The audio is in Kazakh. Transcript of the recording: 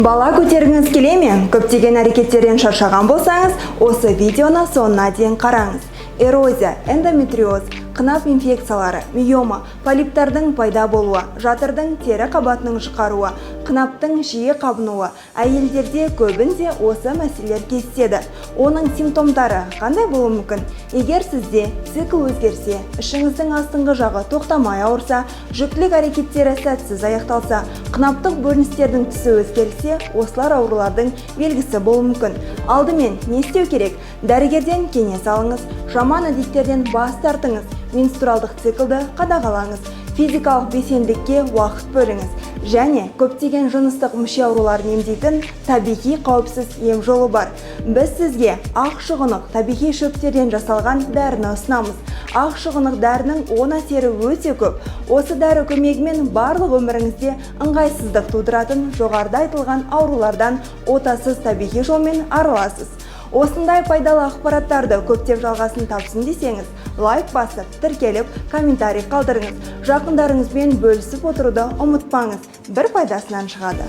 Бала көтергіңіз келе ме? Көптеген әрекеттерден шаршаған болсаңыз, осы видеоны соңына дейін қараңыз. Эрозия, эндометриоз, қынап инфекциялары, миома, полиптардың пайда болуы, жатырдың тері қабатының жұқаруы, қынаптың жиі қабынуы, әйелдерде көбінде осы мәселелер кездеседі. Оның симптомдары қандай болуы мүмкін? Егер сізде цикл өзгерсе, ішіңіздің астыңғы жағы тоқтамай ауырса, жүктілік әрекеттері сәтсіз аяқталса, қынаптық бөліністердің түсі өзгерсе, осылар аурулардың белгісі болуы мүмкін. Алдымен не істеу керек? Дәрігерден кеңес алыңыз, жаман әдеттерден бас тартыңыз, менструалдық циклды қадағалаңыз, физикалық белсенділікке уақыт бөліңіз және көптеген жыныстық мүше ауруларын емдейтін табиғи қауіпсіз ем жолы бар. Біз сізге ақшұғынық табиғи шөптерден жасалған дәріні ұсынамыз. Ақшұғынық дәрінің оң әсері өте көп. Осы дәрі көмегімен барлық өміріңізде ыңғайсыздық тудыратын жоғарыда айтылған аурулардан отасыз табиғи жолмен арыласыз. Осындай пайдалы ақпараттарды көптеп жалғасын тапсын десеңіз, лайк басып, тіркеліп, комментарий қалдырыңыз. Жақындарыңызбен бөлісіп отыруды ұмытпаңыз. Бір пайдасынан шығады.